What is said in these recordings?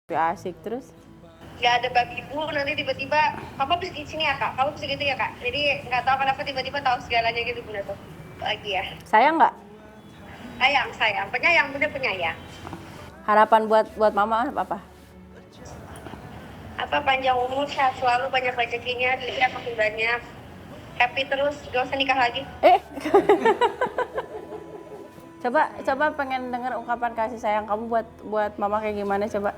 Asik terus. Nggak ada babi bu, nanti tiba-tiba papa bisa di sini ya kak, kamu bisa gitu ya kak, jadi nggak tahu kenapa tiba-tiba tahu segalanya gitu bunda tuh lagi ya. Sayang nggak? Sayang penyayang, bunda penyayang. Harapan buat mama apa? Apa panjang umur, sehat selalu, banyak rezekinya, duitnya makin banyak, happy terus, gak usah nikah lagi. Coba pengen dengar ungkapan kasih sayang kamu buat mama kayak gimana coba.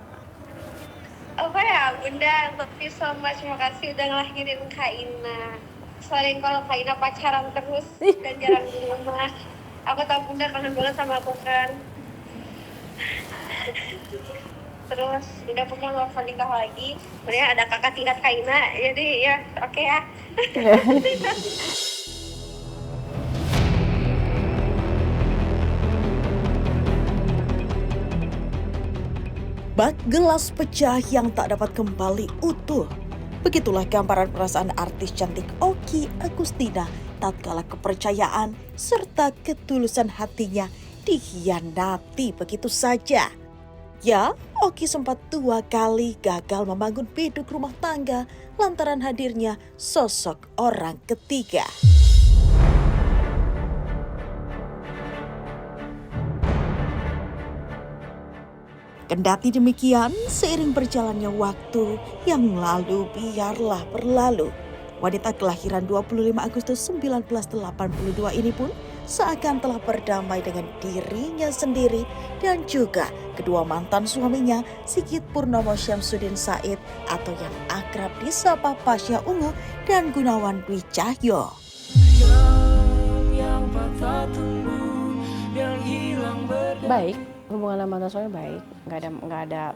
Apa ya bunda, love you so much, makasih udah ngelahirin Kak Ina. Selain kalau Kak Ina pacaran terus dan jarang di rumah, aku tahu bunda kangen banget sama aku kan. Terus udah punya nggak usah nikah lagi, sebenarnya ada kakak tingkat Kak Ina, jadi ya oke ya. Bak gelas pecah yang tak dapat kembali utuh. Begitulah gambaran perasaan artis cantik Okky Agustina tatkala kepercayaan serta ketulusan hatinya dikhianati begitu saja. Ya, Okky sempat 2 kali gagal membangun biduk rumah tangga lantaran hadirnya sosok orang ketiga. Kendati demikian, seiring berjalannya waktu yang lalu biarlah berlalu. Wanita kelahiran 25 Agustus 1982 ini pun seakan telah berdamai dengan dirinya sendiri dan juga kedua mantan suaminya Sigit Purnomo Syamsuddin Said atau yang akrab disapa Pasha Ungu dan Gunawan Dwi Cahyo. Baik, hubungan sama mantan suami baik, nggak ada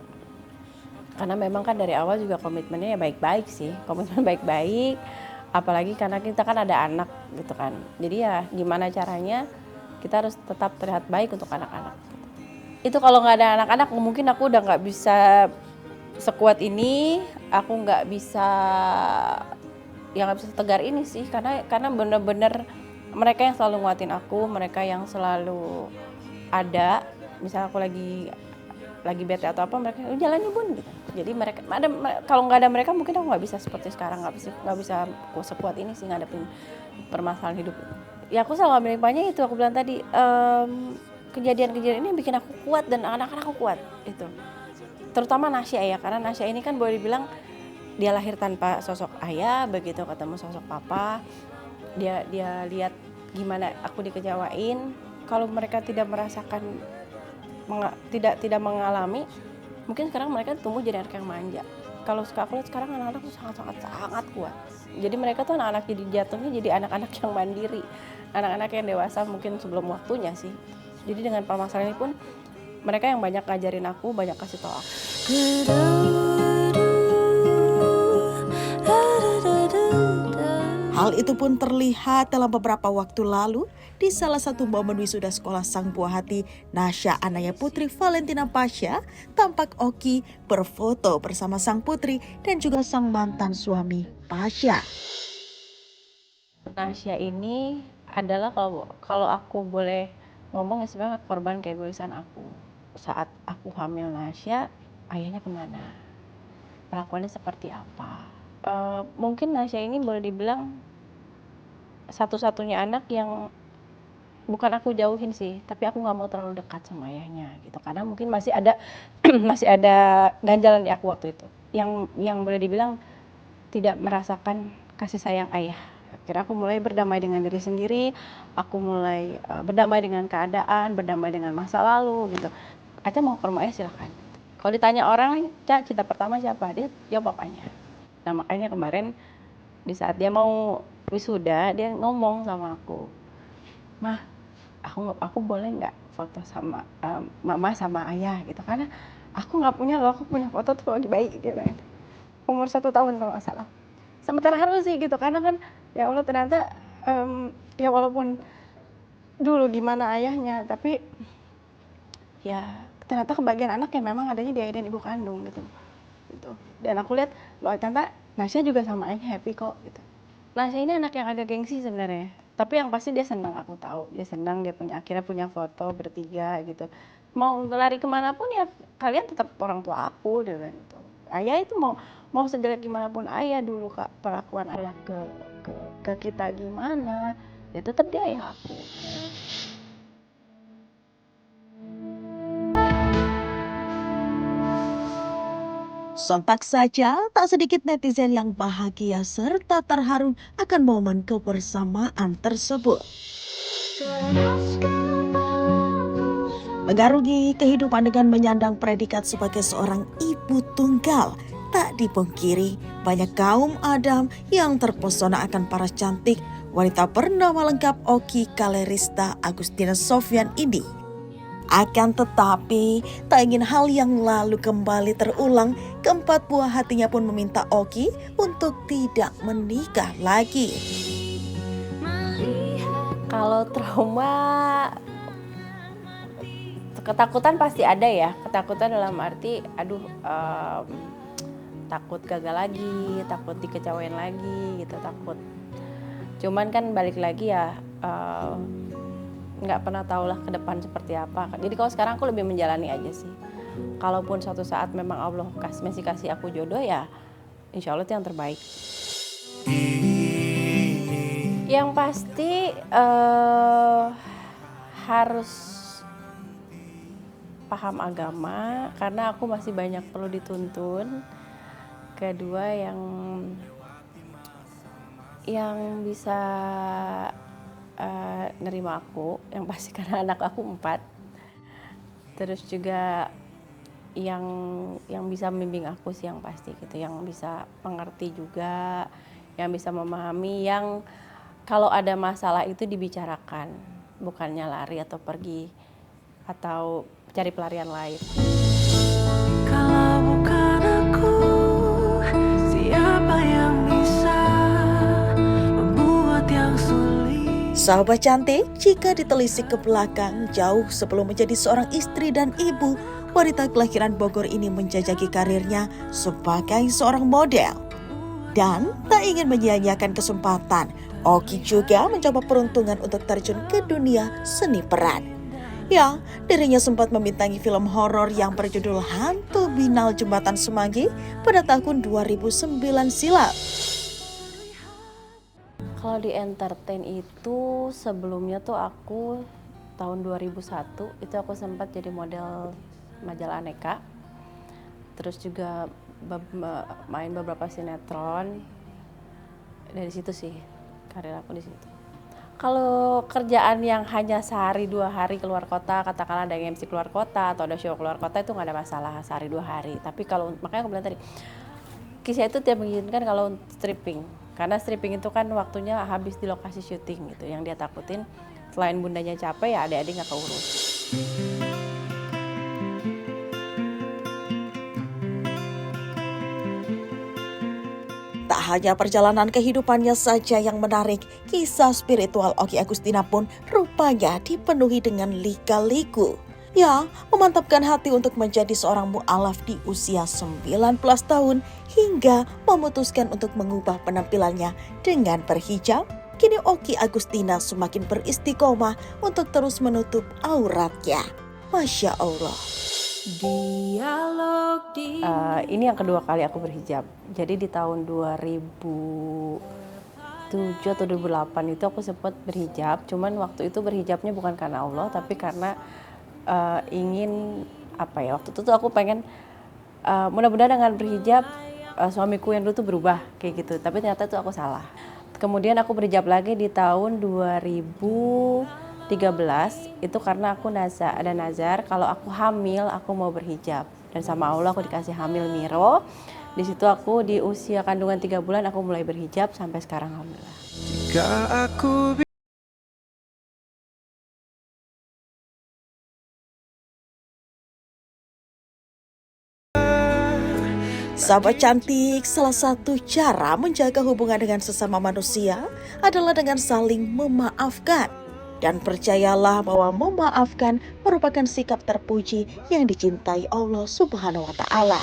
karena memang kan dari awal juga komitmennya ya baik-baik sih, komitmen baik-baik, apalagi karena kita kan ada anak gitu kan, jadi ya gimana caranya kita harus tetap terlihat baik untuk anak-anak. Itu kalau nggak ada anak-anak mungkin aku udah nggak bisa sekuat ini, aku nggak bisa setegar ini sih, karena bener-bener mereka yang selalu nguatin aku, mereka yang selalu ada, misalnya aku lagi bete atau apa, mereka jalannya bun gitu. Jadi mereka ada, kalau nggak ada mereka mungkin aku nggak bisa seperti sekarang, nggak bisa sekuat ini sih ngadepin permasalahan hidup. Ya aku selalu ambil hikmahnya, itu aku bilang tadi, kejadian-kejadian ini bikin aku kuat dan anak-anak aku kuat itu. Terutama Nasya ya, karena Nasya ini kan boleh dibilang dia lahir tanpa sosok ayah, begitu ketemu sosok papa, dia lihat gimana aku dikecewain. Kalau mereka tidak merasakan, tidak mengalami, mungkin sekarang mereka tumbuh jadi anak yang manja. Kalau aku lihat sekarang anak-anak tuh sangat kuat. Jadi mereka tuh anak-anak jadi jatuhnya jadi anak-anak yang mandiri, anak-anak yang dewasa mungkin sebelum waktunya sih. Jadi dengan permasalahan ini pun mereka yang banyak ngajarin aku, banyak kasih tau aku. Hal itu pun terlihat dalam beberapa waktu lalu di salah satu momen wisuda sekolah sang buah hati Nasya Anaya Putri Valentina Pasha, tampak Okky berfoto bersama sang putri dan juga sang mantan suami Pasha. Nasya ini adalah kalau aku boleh ngomong ya sebenarnya korban keegoisan aku. Saat aku hamil Nasya, ayahnya kemana? Perlakuannya seperti apa? Mungkin Nasya ini boleh dibilang satu-satunya anak yang bukan aku jauhin sih, tapi aku nggak mau terlalu dekat sama ayahnya gitu, karena mungkin masih ada masih ada ganjalan di aku waktu itu, yang boleh dibilang tidak merasakan kasih sayang ayah. Akhirnya aku mulai berdamai dengan diri sendiri, aku mulai berdamai dengan keadaan, berdamai dengan masa lalu gitu. Aca mau ke rumah ayah silahkan. Kalau ditanya orang, Ca, cinta pertama siapa? Dia jawab bapaknya. Nah makanya kemarin di saat dia mau wisuda, dia ngomong sama aku, "Mah, aku boleh nggak foto sama mama sama ayah gitu, karena aku nggak punya loh, aku punya foto tuh lagi bayi gitu, umur 1 tahun kalau nggak salah." Sementara harus sih gitu, karena kan ya Allah ternyata ya walaupun dulu gimana ayahnya, tapi ya ternyata kebagian anak yang memang adanya di ayah dan ibu kandung gitu. Dan aku lihat loh ternyata Nasya juga sama ayahnya happy kok gitu. Nasya ini anak yang ada gengsi sebenarnya. Tapi yang pasti dia senang, aku tahu dia senang, dia akhirnya punya foto bertiga gitu. Mau lari kemana pun ya kalian tetap orang tua aku, dia bilang gitu. Ayah itu mau sejelek gimana pun ayah dulu, Kak, perlakuan ayah ke kita gimana, ya tetap dia ayah aku. Sontak saja, tak sedikit netizen yang bahagia serta terharu akan momen kebersamaan tersebut. Mengarungi kehidupan dengan menyandang predikat sebagai seorang ibu tunggal, tak dipungkiri banyak kaum Adam yang terpesona akan paras cantik wanita bernama lengkap Oki Kalerista Agustina Sofyan ini. Akan tetapi, tak ingin hal yang lalu kembali terulang, keempat buah hatinya pun meminta Oki untuk tidak menikah lagi. Kalau trauma, ketakutan pasti ada ya. Ketakutan dalam arti, takut gagal lagi, takut dikecewain lagi gitu, takut. Cuman kan balik lagi ya, nggak pernah tahu lah ke depan seperti apa. Jadi kalau sekarang aku lebih menjalani aja sih. Kalaupun suatu saat memang Allah masih kasih aku jodoh, ya insya Allah itu yang terbaik. Yang pasti harus paham agama, karena aku masih banyak perlu dituntun. Kedua, yang bisa nerima aku, yang pasti karena anak aku 4. Terus juga yang bisa membimbing aku sih yang pasti gitu, yang bisa mengerti juga, yang bisa memahami, yang kalau ada masalah itu dibicarakan, bukannya lari atau pergi atau cari pelarian lain. Kalau bukan aku, siapa yang bisa membuat yang sulit? Sahabat cantik, jika ditelisik ke belakang jauh sebelum menjadi seorang istri dan ibu, wanita kelahiran Bogor ini menjajaki karirnya sebagai seorang model. Dan tak ingin menyia-nyiakan kesempatan, Oki juga mencoba peruntungan untuk terjun ke dunia seni peran. Ya, dirinya sempat membintangi film horor yang berjudul Hantu Binal Jembatan Semanggi pada tahun 2009 silam. Kalau di entertain itu sebelumnya tuh aku tahun 2001 itu aku sempat jadi model majalah Aneka. Terus juga main beberapa sinetron. Dari situ sih karir aku di situ. Kalau kerjaan yang hanya sehari 2 hari keluar kota, katakanlah ada MC keluar kota atau ada show keluar kota, itu nggak ada masalah sehari 2 hari. Tapi kalau makanya aku bilang tadi, kisah itu tidak mengizinkan kalau stripping, karena stripping itu kan waktunya habis di lokasi syuting gitu. Yang dia takutin selain bundanya capek, ya adik-adik nggak keurus. Tak hanya perjalanan kehidupannya saja yang menarik, kisah spiritual Oki Agustina pun rupanya dipenuhi dengan lika-liku. Ya, memantapkan hati untuk menjadi seorang mu'alaf di usia 19 tahun hingga memutuskan untuk mengubah penampilannya dengan berhijab. Kini Oki Agustina semakin beristiqomah untuk terus menutup auratnya. Masya Allah. Ini yang kedua kali aku berhijab. Jadi di tahun 2007 atau 2008 itu aku sempat berhijab. Cuman waktu itu berhijabnya bukan karena Allah, tapi karena ingin waktu itu tuh aku pengen mudah-mudahan dengan berhijab suamiku yang dulu tuh berubah kayak gitu. Tapi ternyata itu aku salah. Kemudian aku berhijab lagi di tahun 2013 itu karena aku ada nazar kalau aku hamil aku mau berhijab, dan sama Allah aku dikasih hamil Miro. Di situ aku di usia kandungan 3 bulan aku mulai berhijab sampai sekarang alhamdulillah. Jika aku Sahabat cantik, salah satu cara menjaga hubungan dengan sesama manusia adalah dengan saling memaafkan. Dan percayalah bahwa memaafkan merupakan sikap terpuji yang dicintai Allah Subhanahu wa Ta'ala.